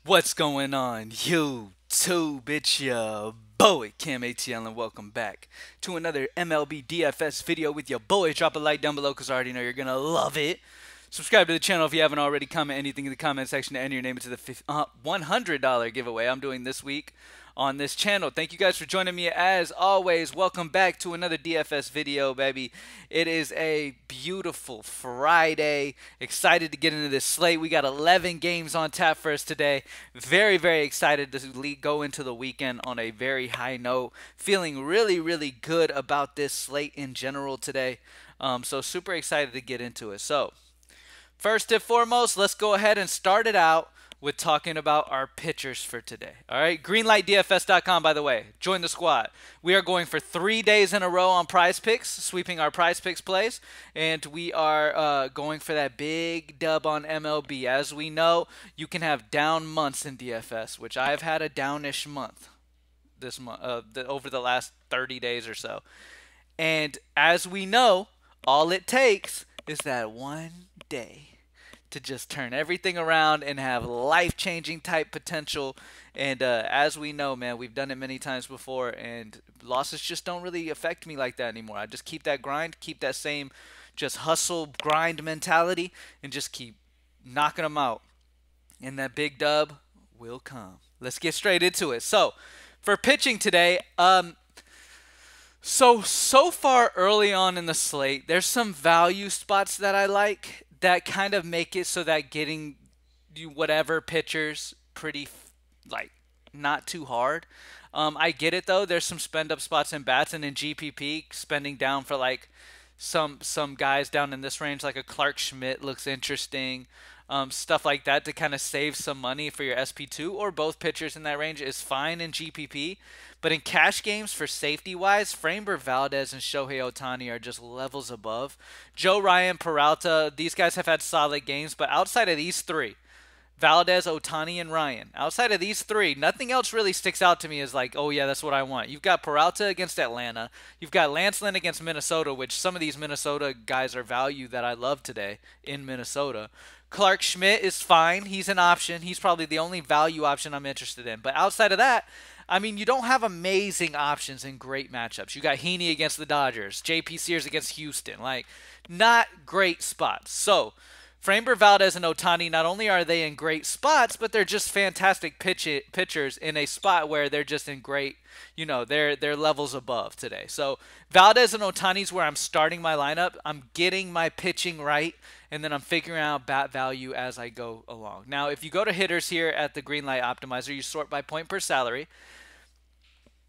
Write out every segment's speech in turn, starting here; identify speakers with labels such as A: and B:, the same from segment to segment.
A: What's going on, YouTube? It's your boy, CamATL, and welcome back to another MLB DFS video with your boy. Drop a like down below because I already know you're going to love it. Subscribe to the channel if you haven't already. Comment anything in the comment section to enter your name into the $100 giveaway I'm doing this week on this channel. Thank you guys for joining me as always. Welcome back to another DFS video, baby. It is a beautiful Friday. Excited to get into this slate. We got 11 games on tap for us today. Very, very excited to go into the weekend on a very high note. Feeling really, really good about this slate in general today. So super excited to get into it. So first and foremost, let's go ahead and start it out with talking about our pitchers for today. All right, GreenlightDFS.com, by the way. Join the squad. We are going for 3 days in a row on PrizePicks, sweeping our PrizePicks plays, and we are going for that big dub on MLB. As we know, you can have down months in DFS, which I have had a downish month this month, over the last 30 days or so. And as we know, all it takes is that one day to just turn everything around and have life-changing type potential. And as we know, man, we've done it many times before, and losses just don't really affect me like that anymore. I just keep that grind, keep that same just hustle grind mentality, and just keep knocking them out. And that big dub will come. Let's get straight into it. So, for pitching today, so far early on in the slate, there's some value spots that I like that kind of make it so that getting you whatever pitchers pretty like not too hard. I get it though. There's some spend up spots in bats and in GPP spending down for like some guys down in this range like a Clark Schmidt looks interesting. Stuff like that to kind of save some money for your SP2 or both pitchers in that range is fine in GPP. But in cash games for safety wise, Framber Valdez and Shohei Ohtani are just levels above. Joe Ryan, Peralta, these guys have had solid games, but outside of these three, Valdez, Ohtani, and Ryan. Outside of these three, nothing else really sticks out to me as like, oh yeah, that's what I want. You've got Peralta against Atlanta. You've got Lance Lynn against Minnesota, which some of these Minnesota guys are value that I love today in Minnesota. Clark Schmidt is fine. He's an option. He's probably the only value option I'm interested in. But outside of that, I mean, you don't have amazing options in great matchups. You got Heaney against the Dodgers, JP Sears against Houston. Like, not great spots. So, Framber Valdez and Ohtani, not only are they in great spots, but they're just fantastic pitchers in a spot where they're just in great, they're levels above today. So Valdez and Ohtani's where I'm starting my lineup. I'm getting my pitching right, and then I'm figuring out bat value as I go along. Now, if you go to hitters here at the Greenlight Optimizer, you sort by point per salary.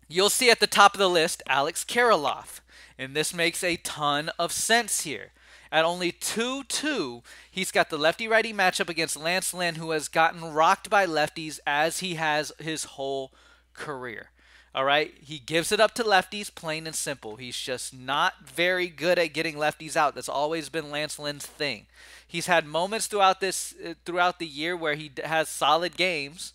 A: You'll see at the top of the list Alex Kirilloff, and this makes a ton of sense here. At only 2-2, he's got the lefty-righty matchup against Lance Lynn, who has gotten rocked by lefties as he has his whole career. All right, he gives it up to lefties, plain and simple. He's just not very good at getting lefties out. That's always been Lance Lynn's thing. He's had moments throughout the year where he has solid games,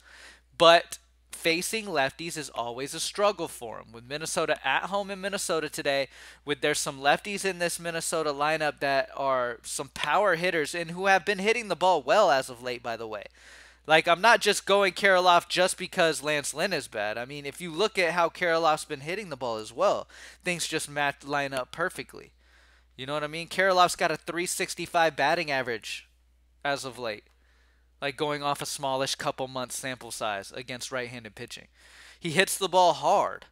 A: but facing lefties is always a struggle for him. With Minnesota at home in Minnesota today, there's some lefties in this Minnesota lineup that are some power hitters and who have been hitting the ball well as of late, by the way. Like, I'm not just going Kirilloff just because Lance Lynn is bad. I mean, if you look at how Kirilloff's been hitting the ball as well, things just line up perfectly. You know what I mean? Kirilloff's got a 365 batting average as of late, like going off a smallish couple months sample size against right-handed pitching. He hits the ball hard,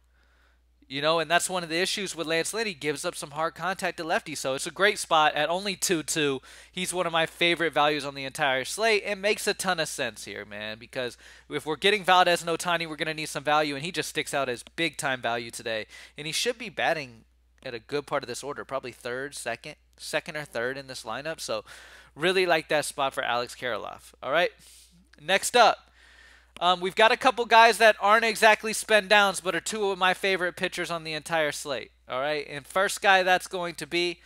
A: and that's one of the issues with Lance Lynn. He gives up some hard contact to lefties, so it's a great spot at only 2-2. He's one of my favorite values on the entire slate and makes a ton of sense here, man, because if we're getting Valdez and Ohtani, we're going to need some value, and he just sticks out as big-time value today, and he should be batting at a good part of this order, probably second or third in this lineup, so really like that spot for Alex Kirilloff. All right, next up, we've got a couple guys that aren't exactly spend downs, but are two of my favorite pitchers on the entire slate. All right, and first guy that's going to be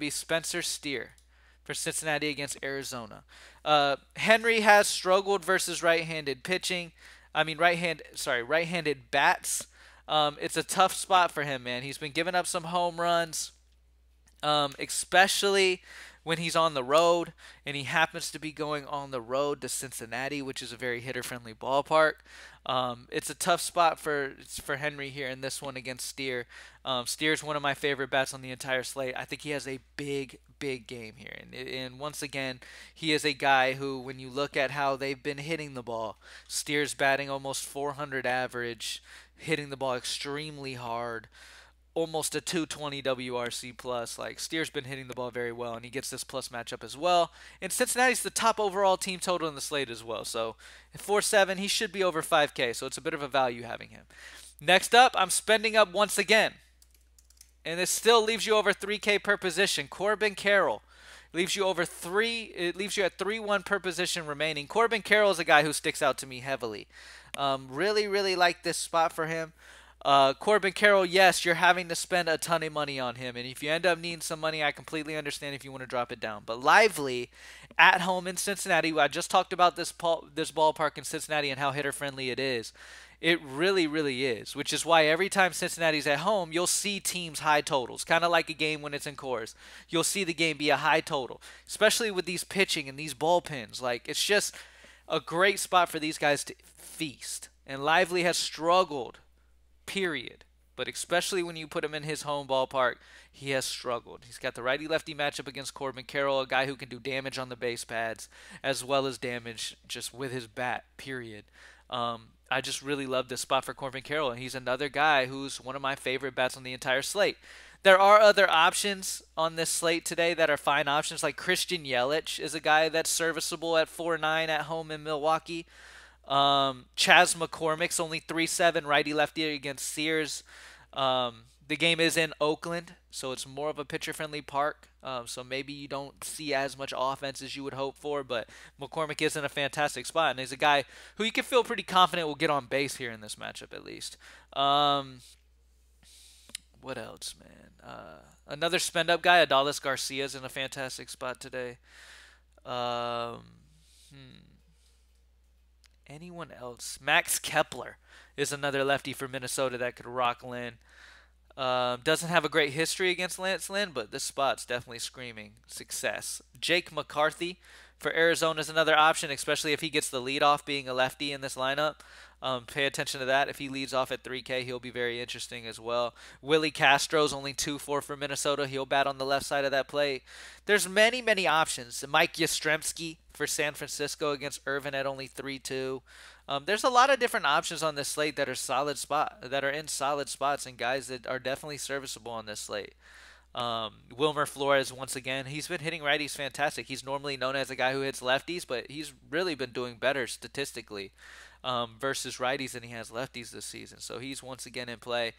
A: Spencer Steer for Cincinnati against Arizona. Henry has struggled versus right-handed pitching. Right-handed bats. It's a tough spot for him, man. He's been giving up some home runs, especially when he's on the road, and he happens to be going on the road to Cincinnati, which is a very hitter-friendly ballpark. It's a tough spot for Henry here in this one against Steer. Steer's one of my favorite bats on the entire slate. I think he has a big game here. And once again, he is a guy who, when you look at how they've been hitting the ball, Steer's batting almost 400 average, hitting the ball extremely hard, almost a 220 WRC plus. Like, Steer's been hitting the ball very well, and he gets this plus matchup as well. And Cincinnati's the top overall team total in the slate as well. So at 4.7, he should be over 5K. So it's a bit of a value having him. Next up, I'm spending up once again, and this still leaves you over 3K per position. Corbin Carroll leaves you over 3. It leaves you at 3-1 per position remaining. Corbin Carroll is a guy who sticks out to me heavily. Really like this spot for him. Corbin Carroll, yes, you're having to spend a ton of money on him, and if you end up needing some money, I completely understand if you want to drop it down. But Lively, at home in Cincinnati, I just talked about this ballpark in Cincinnati and how hitter-friendly it is. It really is, which is why every time Cincinnati's at home, you'll see teams high totals, kind of like a game when it's in Coors. You'll see the game be a high total, especially with these pitching and these bullpens. Like, it's just a great spot for these guys to feast. And Lively has struggled, period. But especially when you put him in his home ballpark, he has struggled. He's got the righty-lefty matchup against Corbin Carroll, a guy who can do damage on the base pads as well as damage just with his bat, period. I just really love this spot for Corbin Carroll, and he's another guy who's one of my favorite bats on the entire slate. There are other options on this slate today that are fine options, like Christian Yelich is a guy that's serviceable at 4.9 at home in Milwaukee. Chas McCormick's only 3.7 righty-lefty against Sears. The game is in Oakland, so it's more of a pitcher-friendly park. So maybe you don't see as much offense as you would hope for, but McCormick is in a fantastic spot, and he's a guy who you can feel pretty confident will get on base here in this matchup at least. What else, man? Another spend-up guy, Adolis Garcia's in a fantastic spot today. Anyone else? Max Kepler is another lefty for Minnesota that could rock Lynn. Doesn't have a great history against Lance Lynn, but this spot's definitely screaming success. Jake McCarthy for Arizona is another option, especially if he gets the lead off being a lefty in this lineup. Pay attention to that. If he leads off at 3K, he'll be very interesting as well. Willie Castro's only 2.4 for Minnesota. He'll bat on the left side of that plate. There's many options. Mike Yastrzemski for San Francisco against Irvin at only 3.2. There's a lot of different options on this slate that are in solid spots, and guys that are definitely serviceable on this slate. Wilmer Flores, once again, he's been hitting righties fantastic. He's normally known as a guy who hits lefties, but he's really been doing better statistically versus righties than he has lefties this season. So he's once again in play.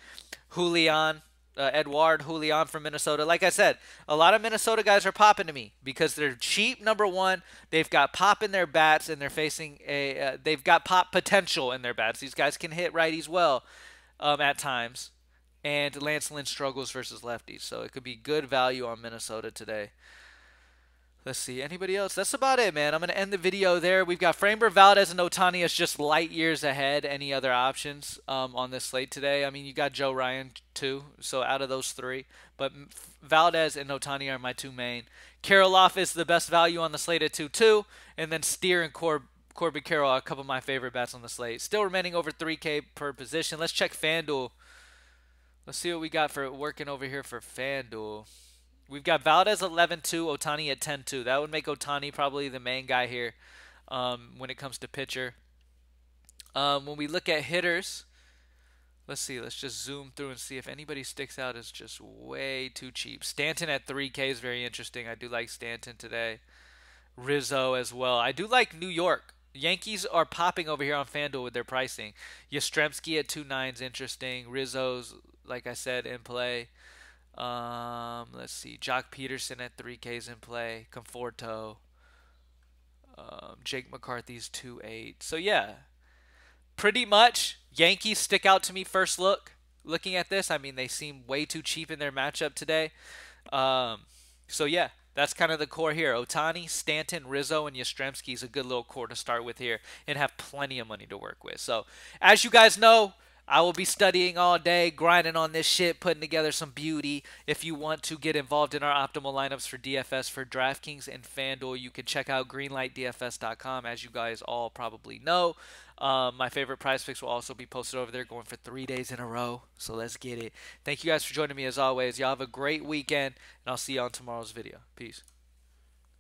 A: Edouard Julian from Minnesota. Like I said, a lot of Minnesota guys are popping to me because they're cheap, number one. They've got pop in their bats, and they're facing they've got pop potential in their bats. These guys can hit righties well at times. And Lance Lynn struggles versus lefties. So it could be good value on Minnesota today. Let's see. Anybody else? That's about it, man. I'm going to end the video there. We've got Framber Valdez and Ohtani as just light years ahead. Any other options on this slate today? I mean, you got Joe Ryan, too. So out of those three. But Valdez and Ohtani are my two main. Kirilloff is the best value on the slate at 2.2. And then Steer and Corbin Carroll are a couple of my favorite bats on the slate. Still remaining over 3K per position. Let's check FanDuel. Let's see what we got for working over here for FanDuel. We've got Valdez 11.2, Ohtani at 10.2. That would make Ohtani probably the main guy here when it comes to pitcher. When we look at hitters, let's see. Let's just zoom through and see if anybody sticks out as just way too cheap. Stanton at 3K is very interesting. I do like Stanton today. Rizzo as well. I do like New York. Yankees are popping over here on FanDuel with their pricing. Yastrzemski at 2.9 is interesting. Rizzo's, like I said, in play. Let's see. Jock Peterson at 3K is in play. Conforto. Jake McCarthy's 2.8. So, yeah. Pretty much, Yankees stick out to me first look. Looking at this, I mean, they seem way too cheap in their matchup today. So, yeah. That's kind of the core here. Ohtani, Stanton, Rizzo, and Yastrzemski is a good little core to start with here and have plenty of money to work with. So, as you guys know, I will be studying all day, grinding on this shit, putting together some beauty. If you want to get involved in our optimal lineups for DFS for DraftKings and FanDuel, you can check out greenlightdfs.com, as you guys all probably know. My favorite prize picks will also be posted over there, going for 3 days in a row. So let's get it. Thank you guys for joining me as always. Y'all have a great weekend, and I'll see you on tomorrow's video. Peace.